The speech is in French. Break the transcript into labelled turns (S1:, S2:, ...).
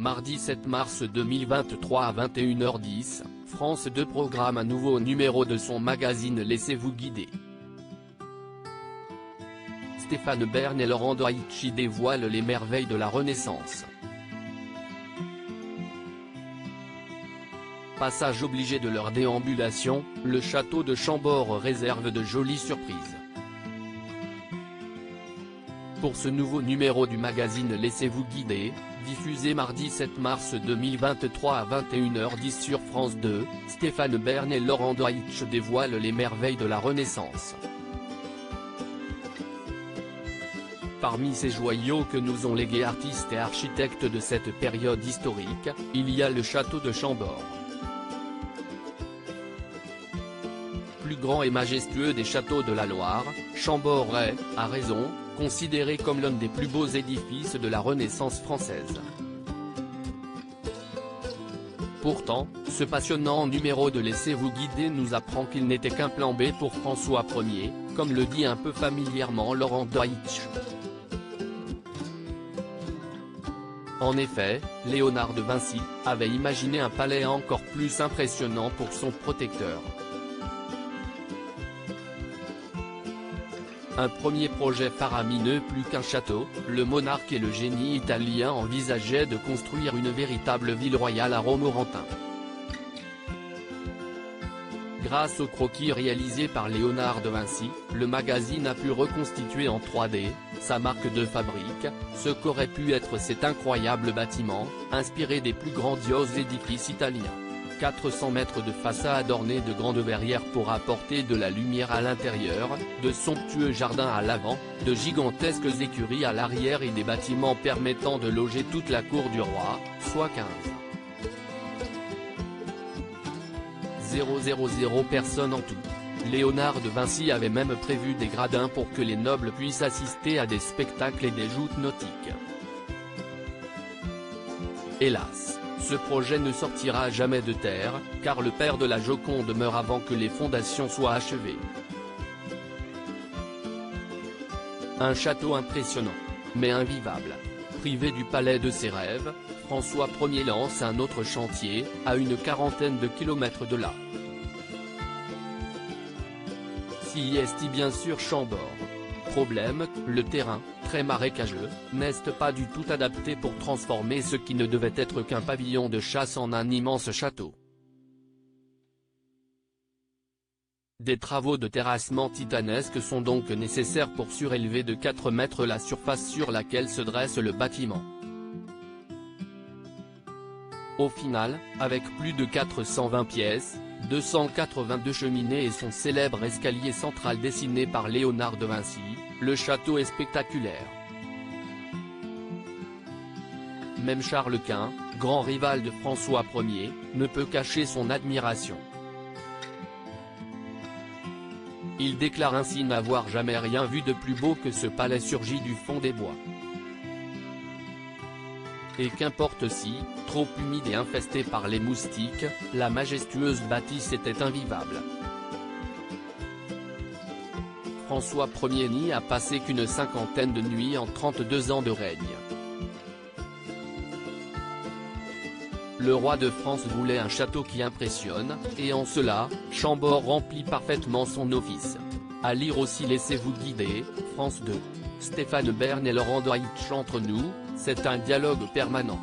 S1: Mardi 7 mars 2023 à 21h10, France 2 programme un nouveau numéro de son magazine Laissez-vous guider. Stéphane Bern et Laurent Doitch dévoilent les merveilles de la Renaissance. Passage obligé de leur déambulation, le château de Chambord réserve de jolies surprises. Pour ce nouveau numéro du magazine Laissez-vous guider, diffusé mardi 7 mars 2023 à 21h10 sur France 2, Stéphane Bern et Laurent Doitch dévoilent les merveilles de la Renaissance. Parmi ces joyaux que nous ont légués artistes et architectes de cette période historique, il y a le château de Chambord. Plus grand et majestueux des châteaux de la Loire, Chambord est, à raison, considéré comme l'un des plus beaux édifices de la Renaissance française. Pourtant, ce passionnant numéro de Laissez-vous guider nous apprend qu'il n'était qu'un plan B pour François Ier, comme le dit un peu familièrement Laurent Doitch. En effet, Léonard de Vinci avait imaginé un palais encore plus impressionnant pour son protecteur. Un premier projet faramineux plus qu'un château, le monarque et le génie italien envisageaient de construire une véritable ville royale à Romorantin. Grâce au croquis réalisé par Léonard de Vinci, le magazine a pu reconstituer en 3D, sa marque de fabrique, ce qu'aurait pu être cet incroyable bâtiment, inspiré des plus grandioses édifices italiens. 400 mètres de façade ornée de grandes verrières pour apporter de la lumière à l'intérieur, de somptueux jardins à l'avant, de gigantesques écuries à l'arrière et des bâtiments permettant de loger toute la cour du roi, soit 15 000 personnes en tout. Léonard de Vinci avait même prévu des gradins pour que les nobles puissent assister à des spectacles et des joutes nautiques. Hélas, ce projet ne sortira jamais de terre, car le père de la Joconde meurt avant que les fondations soient achevées. Un château impressionnant, mais invivable. Privé du palais de ses rêves, François Ier lance un autre chantier, à une quarantaine de kilomètres de là. Si est bien sûr Chambord. Problème, le terrain, très marécageux, n'est pas du tout adapté pour transformer ce qui ne devait être qu'un pavillon de chasse en un immense château. Des travaux de terrassement titanesques sont donc nécessaires pour surélever de 4 mètres la surface sur laquelle se dresse le bâtiment. Au final, avec plus de 420 pièces, 282 cheminées et son célèbre escalier central dessiné par Léonard de Vinci, le château est spectaculaire. Même Charles Quint, grand rival de François Ier, ne peut cacher son admiration. Il déclare ainsi n'avoir jamais rien vu de plus beau que ce palais surgi du fond des bois. Et qu'importe si, trop humide et infesté par les moustiques, la majestueuse bâtisse était invivable. François Ier n'y a passé qu'une cinquantaine de nuits en 32 ans de règne. Le roi de France voulait un château qui impressionne, et en cela, Chambord remplit parfaitement son office. À lire aussi Laissez-vous guider, France 2. Stéphane Bern et Laurent Doitch entre nous, c'est un dialogue permanent.